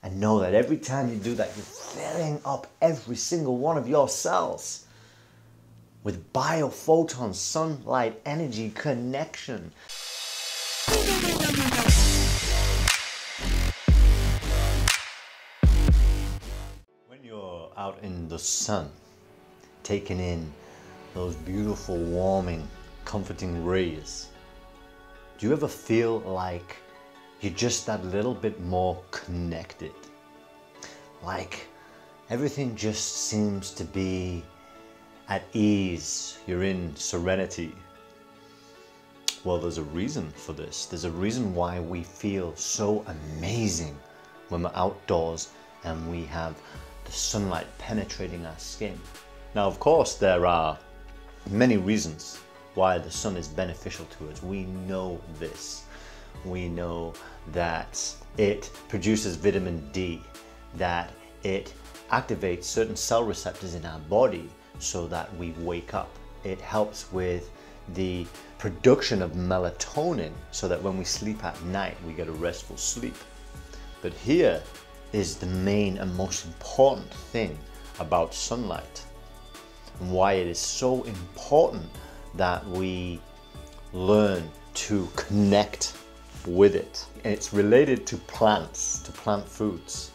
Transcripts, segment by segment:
And know that every time you do that, you're filling up every single one of your cells with biophotons, sunlight energy connection. When you're out in the sun, taking in those beautiful, warming, comforting rays, do you ever feel like you're just that little bit more connected? Like everything just seems to be at ease, you're in serenity. Well, there's a reason for this. There's a reason why we feel so amazing when we're outdoors and we have the sunlight penetrating our skin. Now, of course, there are many reasons why the sun is beneficial to us. We know this. We know that it produces vitamin D, that it activates certain cell receptors in our body so that we wake up. It helps with the production of melatonin so that when we sleep at night, we get a restful sleep. But here is the main and most important thing about sunlight and why it is so important that we learn to connect with it. And it's related to plants, to plant foods.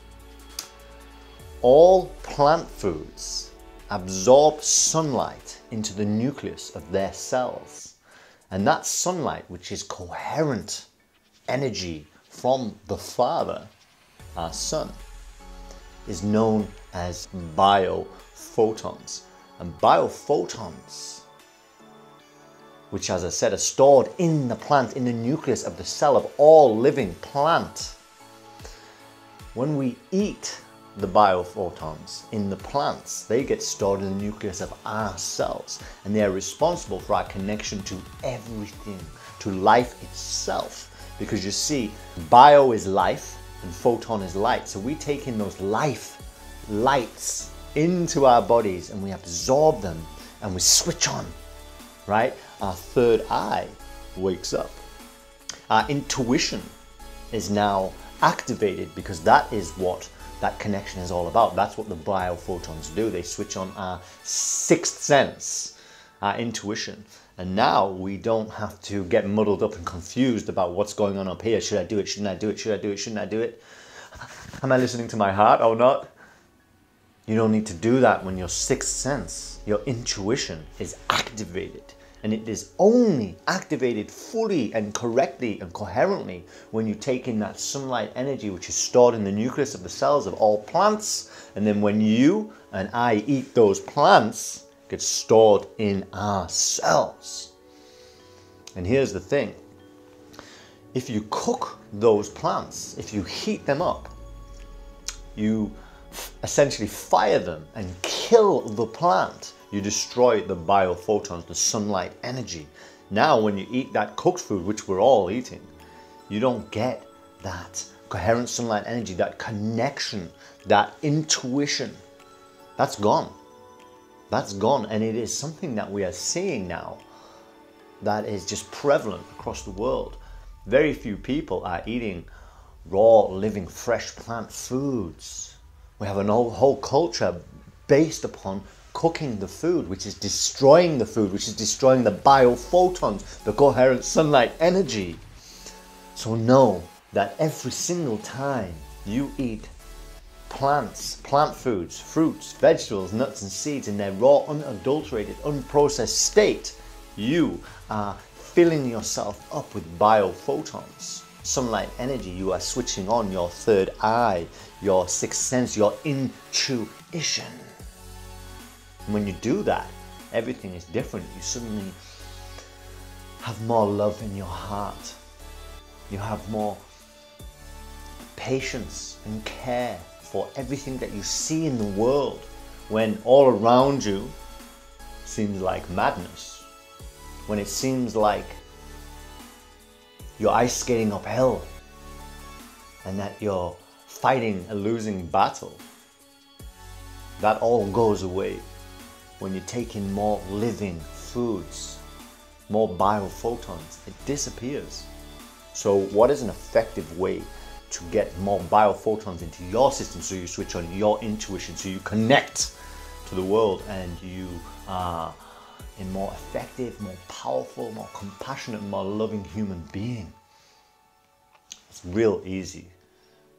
All plant foods absorb sunlight into the nucleus of their cells. And that sunlight, which is coherent energy from the Father, our Sun, is known as biophotons. And biophotons, which, as I said, are stored in the plant, in the nucleus of the cell of all living plant. When we eat the biophotons in the plants, they get stored in the nucleus of our cells, and they are responsible for our connection to everything, to life itself. Because you see, bio is life and photon is light. So we take in those lights into our bodies and we absorb them and we switch on, right? Our third eye wakes up. Our intuition is now activated because that is what that connection is all about. That's what the biophotons do. They switch on our sixth sense, our intuition. And now we don't have to get muddled up and confused about what's going on up here. Should I do it? Shouldn't I do it? Should I do it? Shouldn't I do it? Am I listening to my heart or not? You don't need to do that when your sixth sense, your intuition, is activated. And it is only activated fully and correctly and coherently when you take in that sunlight energy, which is stored in the nucleus of the cells of all plants. And then when you and I eat those plants, it gets stored in our cells. And here's the thing. If you cook those plants, if you heat them up, you essentially fire them and kill the plant. You destroy the biophotons, the sunlight energy. Now, when you eat that cooked food, which we're all eating, you don't get that coherent sunlight energy, that connection, that intuition. That's gone. That's gone. And it is something that we are seeing now that is just prevalent across the world. Very few people are eating raw, living, fresh plant foods. We have a whole culture based upon cooking the food, which is destroying the food, which is destroying the biophotons, the coherent sunlight energy. So know that every single time you eat plants, plant foods, fruits, vegetables, nuts and seeds in their raw, unadulterated, unprocessed state, you are filling yourself up with biophotons, sunlight energy. You are switching on your third eye, your sixth sense, your intuition. And when you do that, everything is different. You suddenly have more love in your heart. You have more patience and care for everything that you see in the world, when all around you seems like madness, when it seems like you're ice skating uphill and that you're fighting a losing battle. That all goes away when you take in more living foods, more biophotons. It disappears. So what is an effective way to get more biophotons into your system, so you switch on your intuition, so you connect to the world and you are a more effective, more powerful, more compassionate, more loving human being. It's real easy,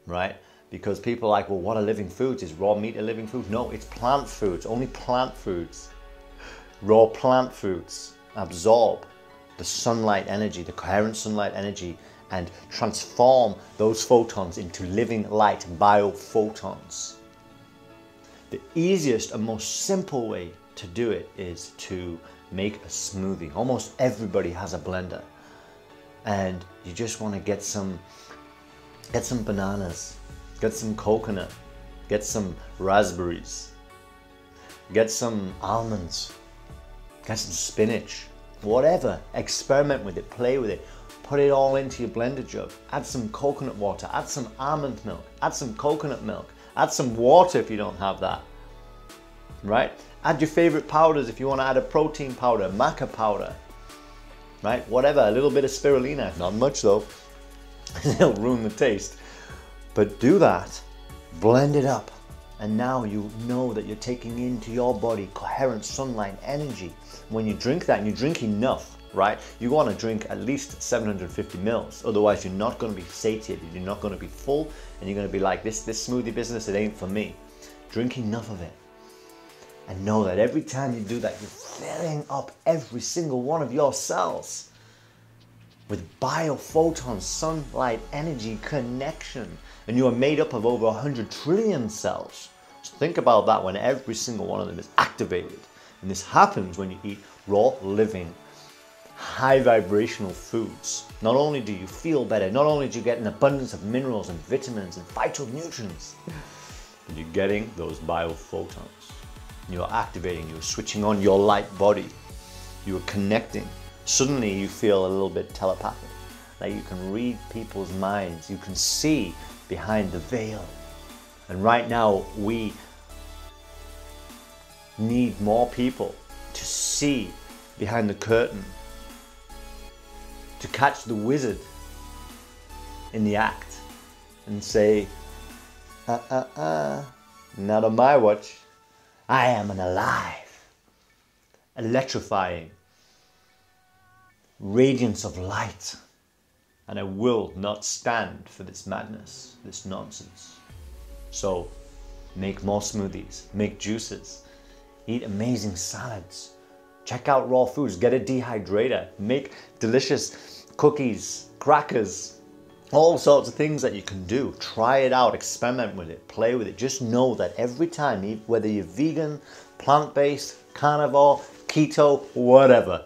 right? Because people are like, well, what are living foods? Is raw meat a living food? No, it's plant foods, only plant foods. Raw plant foods absorb the sunlight energy, the coherent sunlight energy, and transform those photons into living light biophotons. The easiest and most simple way to do it is to make a smoothie. Almost everybody has a blender, and you just want to get some bananas, get some coconut, get some raspberries, get some almonds, get some spinach, whatever. Experiment with it, play with it, put it all into your blender jug, add some coconut water, add some almond milk, add some coconut milk, add some water if you don't have that, right? Add your favorite powders if you want to add a protein powder, maca powder, right? Whatever, a little bit of spirulina, not much though, it'll ruin the taste. But do that, blend it up, and now you know that you're taking into your body coherent sunlight energy. When you drink that, and you drink enough, right? You want to drink at least 750 mils, otherwise you're not going to be satiated, you're not going to be full, and you're going to be like, this smoothie business, it ain't for me. Drink enough of it. And know that every time you do that, you're filling up every single one of your cells with biophotons, sunlight energy connection. And you are made up of over 100 trillion cells. So think about that when every single one of them is activated. And this happens when you eat raw, living, high vibrational foods. Not only do you feel better, not only do you get an abundance of minerals and vitamins and phytonutrients, but you're getting those biophotons. You're activating, you're switching on your light body, you're connecting. Suddenly you feel a little bit telepathic, like you can read people's minds, you can see behind the veil. And right now we need more people to see behind the curtain, to catch the wizard in the act and say, not on my watch. I am an alive, electrifying radiance of light, and I will not stand for this madness, this nonsense. So make more smoothies, make juices, eat amazing salads, check out raw foods, get a dehydrator, make delicious cookies, crackers, all sorts of things that you can do. Try it out, experiment with it, play with it. Just know that every time, whether you're vegan, plant-based, carnivore, keto, whatever,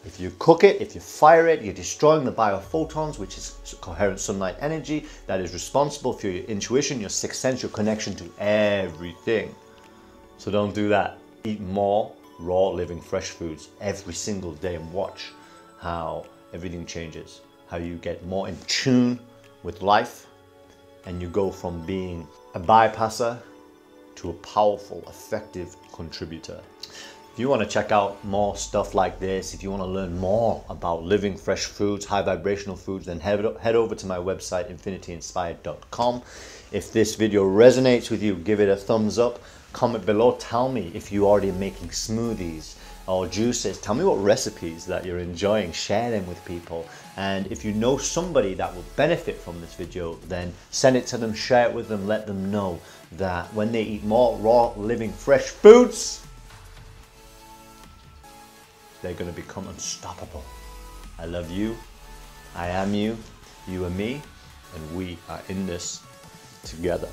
if you cook it, if you fire it, you're destroying the biophotons, which is coherent sunlight energy that is responsible for your intuition, your sixth sense, your connection to everything. So don't do that. Eat more raw, living, fresh foods every single day and watch how everything changes. How you get more in tune with life, and you go from being a bypasser to a powerful, effective contributor. If you want to check out more stuff like this, if you want to learn more about living fresh foods, high vibrational foods, then head over to my website, infinityinspired.com. If this video resonates with you, give it a thumbs up. Comment below, tell me if you're already making smoothies or juices. Tell me what recipes that you're enjoying, share them with people. And if you know somebody that will benefit from this video, then send it to them, share it with them, let them know that when they eat more raw, living, fresh foods, they're going to become unstoppable. I love you, I am you, you are me, and we are in this together.